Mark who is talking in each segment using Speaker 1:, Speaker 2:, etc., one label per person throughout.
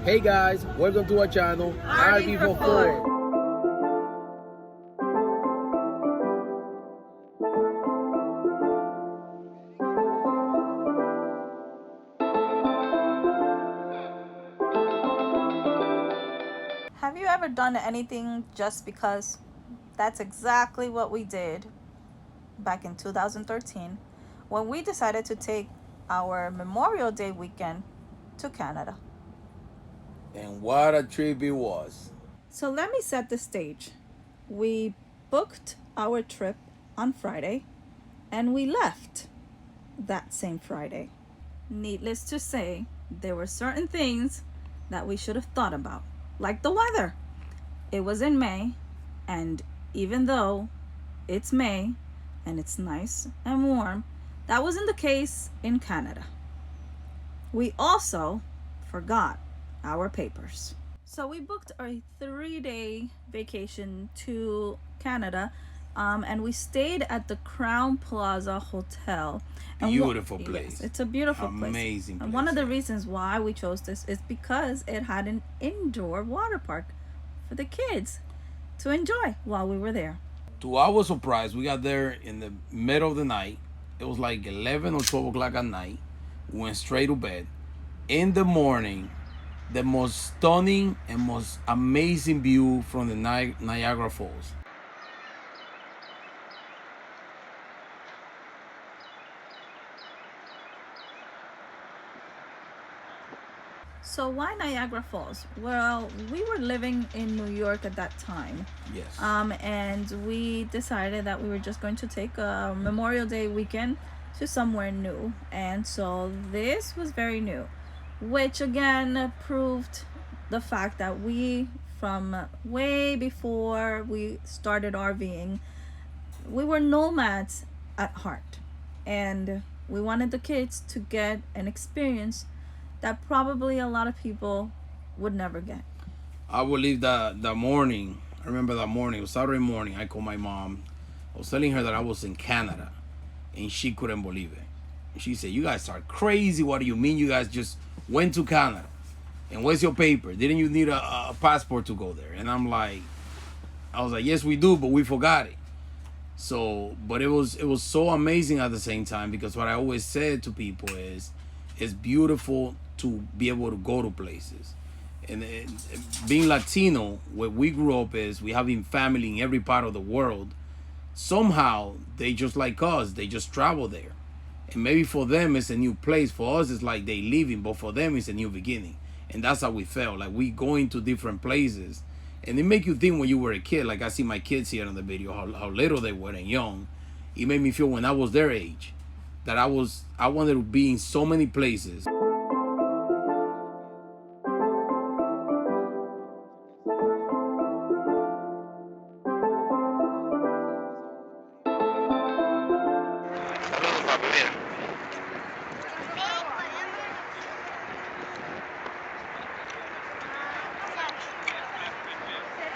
Speaker 1: Hey guys, welcome to our channel, RV44.
Speaker 2: Have you ever done anything just because? That's exactly what we did back in 2013 when we decided to take our Memorial Day weekend to Canada.
Speaker 1: And what a trip it was.
Speaker 2: So let me set the stage. We booked our trip on Friday and we left that same Friday. Needless to say, there were certain things that we should have thought about, like the weather. It was in May, and even though it's May and it's nice and warm, that wasn't the case in Canada. We also forgot our papers. So we booked a 3-day vacation to Canada, and we stayed at the Crowne Plaza Hotel.
Speaker 1: Beautiful place.
Speaker 2: Yes, it's a beautiful
Speaker 1: Amazing
Speaker 2: place. And
Speaker 1: place,
Speaker 2: one of the
Speaker 1: yeah.
Speaker 2: reasons why we chose this is because it had an indoor water park for the kids to enjoy while we were there.
Speaker 1: To our surprise, we got there in the middle of the night. It was like 11 or 12 o'clock at night. We went straight to bed. In the morning, the most stunning and most amazing view from the Niagara Falls.
Speaker 2: So why Niagara Falls? Well, we were living in New York at that time.
Speaker 1: Yes.
Speaker 2: And we decided that we were just going to take a Memorial Day weekend to somewhere new. And so this was very new, which again proved the fact that we, from way before we started RVing, we were nomads at heart. And we wanted the kids to get an experience that probably a lot of people would never get.
Speaker 1: I would leave that morning. I remember that morning. It was Saturday morning. I called my mom. I was telling her that I was in Canada, and she couldn't believe it. And she said, "You guys are crazy. What do you mean you guys just went to Canada? And where's your paper? Didn't you need a passport to go there?" And I was like, "Yes, we do, but we forgot it." So, but it was so amazing at the same time, because what I always said to people is, it's beautiful to be able to go to places. And being Latino, where we grew up is we having family in every part of the world. Somehow they just like us, they just travel there. And maybe for them it's a new place. For us it's like they leaving, but for them it's a new beginning. And that's how we felt, like we going to different places. And it make you think when you were a kid, like I see my kids here on the video, how little they were and young. It made me feel when I was their age, that I wanted to be in so many places.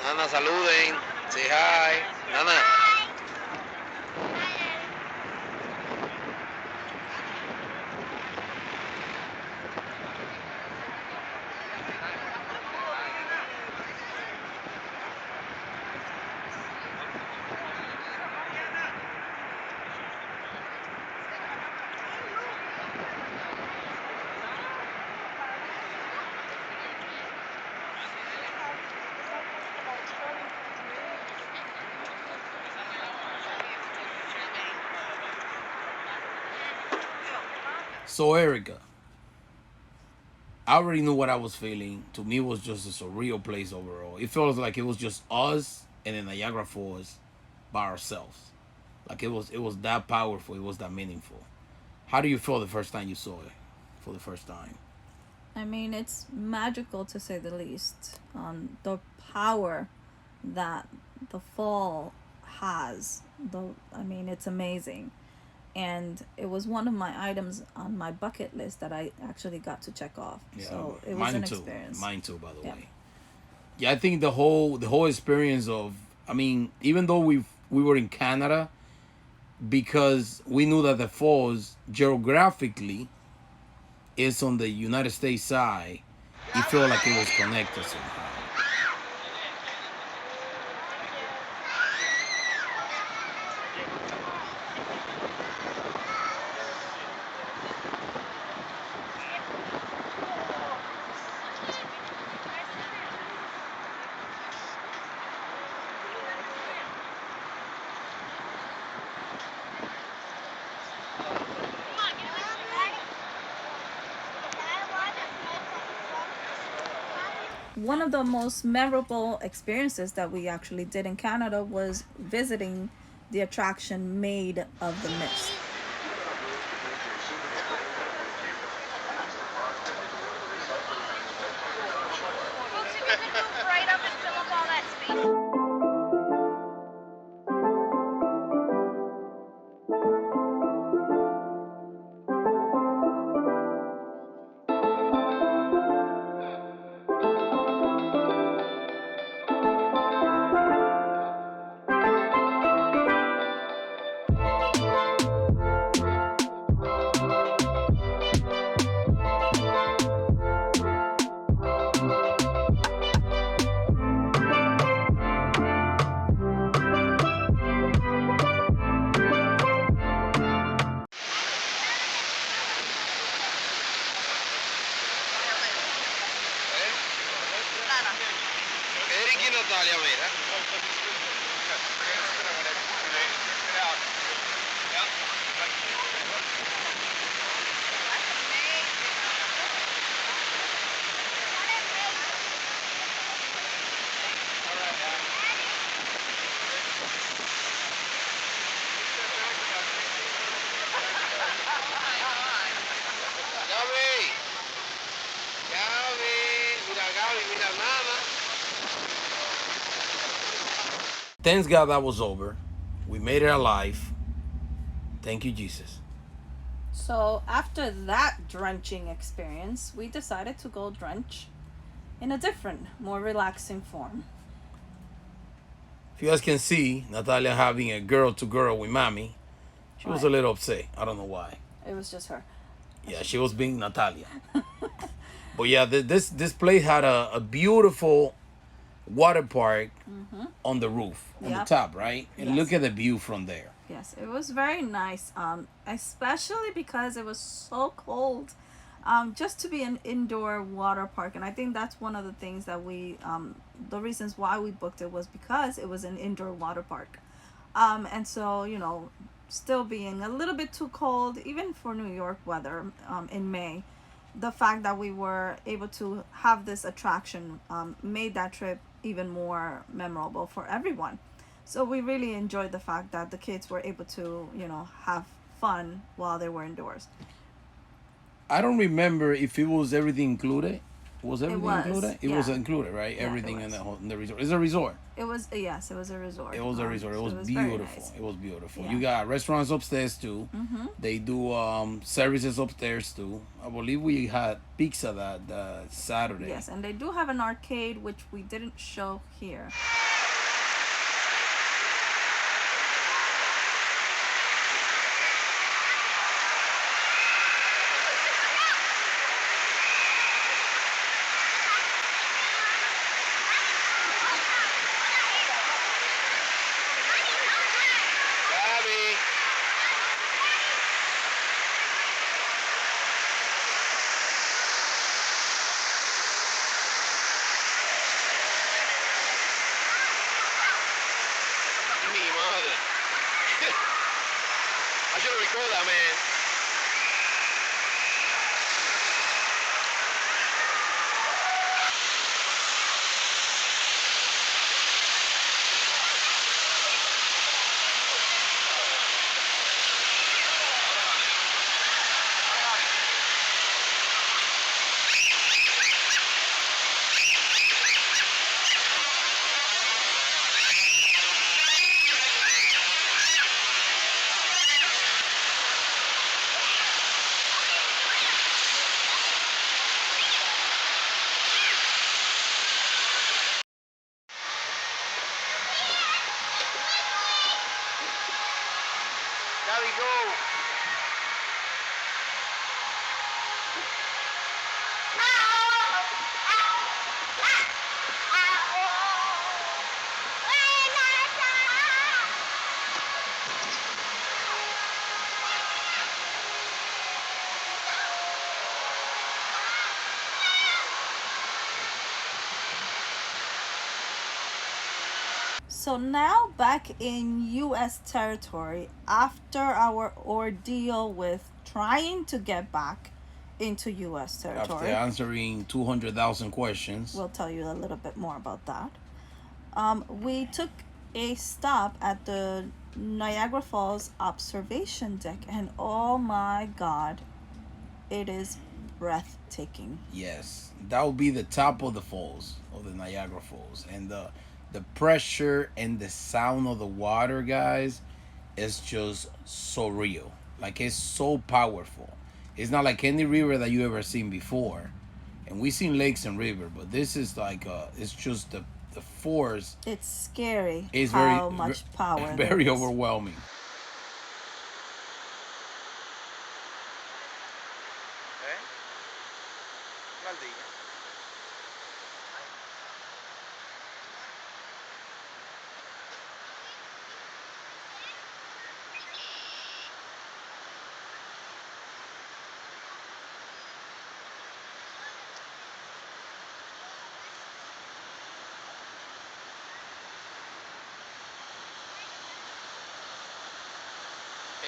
Speaker 3: Nana, saluden. Say hi. Nana.
Speaker 1: So Erica, I already knew what I was feeling. To me, it was just a surreal place overall. It felt like it was just us and the Niagara Falls by ourselves. Like it was that powerful. It was that meaningful. How do you feel the first time you saw it? For the first time.
Speaker 2: I mean, it's magical to say the least. The power that the fall has. I mean, it's amazing. And it was one of my items on my bucket list that I actually got to check off.
Speaker 1: Yeah,
Speaker 2: so it was
Speaker 1: mine
Speaker 2: an
Speaker 1: too.
Speaker 2: experience.
Speaker 1: Mine too, by the
Speaker 2: Yeah.
Speaker 1: way. Yeah, I think the whole experience of, I mean, even though we were in Canada, because we knew that the falls geographically is on the United States side, it felt like it was connected somehow.
Speaker 2: One of the most memorable experiences that we actually did in Canada was visiting the attraction Maid of the Mist.
Speaker 4: Folks, if you could move right up and fill up all that space.
Speaker 3: Eric y Natalia, mira. Gaby, mira Gaby, mira nada.
Speaker 1: Thanks God that was over. We made it alive. Thank you, Jesus.
Speaker 2: So after that drenching experience, we decided to go drench in a different, more relaxing form.
Speaker 1: If you guys can see Natalia having a girl to girl with mommy, she was a
Speaker 2: Right.
Speaker 1: little upset. I don't know why.
Speaker 2: It was just her.
Speaker 1: Yeah, she was being Natalia. But yeah, this place had a beautiful water park on the roof, on the
Speaker 2: Yep.
Speaker 1: top, right? And
Speaker 2: Yes.
Speaker 1: look at the view from there.
Speaker 2: Yes, it was very nice. Especially because it was so cold. Just to be an indoor water park, and I think that's one of the things that the reasons why we booked it was because it was an indoor water park. And so, still being a little bit too cold, even for New York weather, in May, the fact that we were able to have this attraction made that trip even more memorable for everyone. So we really enjoyed the fact that the kids were able to, have fun while they were indoors.
Speaker 1: I don't remember if it was everything included. Was everything
Speaker 2: was,
Speaker 1: included? It was
Speaker 2: yeah.
Speaker 1: included, right?
Speaker 2: Yeah, it
Speaker 1: Everything in
Speaker 2: was.
Speaker 1: the resort. It's a resort.
Speaker 2: It was yes, it was a resort.
Speaker 1: It was a resort. It
Speaker 2: So
Speaker 1: was
Speaker 2: very
Speaker 1: beautiful.
Speaker 2: nice.
Speaker 1: It was beautiful.
Speaker 2: Yeah.
Speaker 1: You got restaurants upstairs too.
Speaker 2: Mm-hmm.
Speaker 1: They do services upstairs too. I believe we had pizza that Saturday.
Speaker 2: Yes, and they do have an arcade which we didn't show here.
Speaker 3: Gaby. Mi madre. I should record that, man.
Speaker 2: So now back in U.S. territory, after our ordeal with trying to get back into U.S.
Speaker 1: After
Speaker 2: territory,
Speaker 1: answering 200,000 questions.
Speaker 2: we'll tell you a little bit more about that. We took a stop at the Niagara Falls observation deck, and oh my God, it is breathtaking.
Speaker 1: Yes, that would be the top of the falls, of the Niagara Falls, and the pressure and the sound of the water, guys, is just so real. Like, it's so powerful. It's not like any river that you ever seen before, and we seen lakes and river, but this is like it's just the force.
Speaker 2: It's scary
Speaker 1: Is
Speaker 2: how much power there
Speaker 1: very
Speaker 2: is.
Speaker 1: overwhelming.
Speaker 3: ¿Eh? Maldita.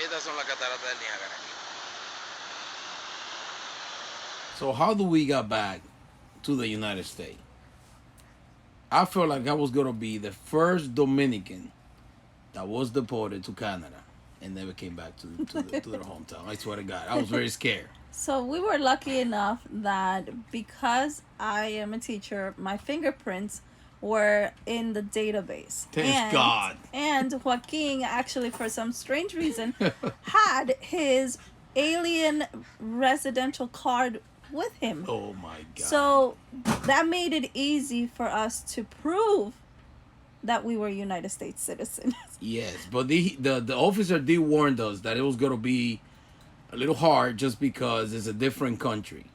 Speaker 3: Estas son las cataratas del Niágara.
Speaker 1: So how do we got back to the United States? I felt like I was gonna be the first Dominican that was deported to Canada and never came back to their hometown. I swear to God, I was very scared.
Speaker 2: So we were lucky enough that because I am a teacher, my fingerprints were in the database.
Speaker 1: Thank God.
Speaker 2: And Joaquin actually, for some strange reason, had his alien residential card with him.
Speaker 1: Oh my God.
Speaker 2: So that made it easy for us to prove that we were United States citizens.
Speaker 1: Yes, but the officer did warn us that it was gonna be a little hard just because it's a different country.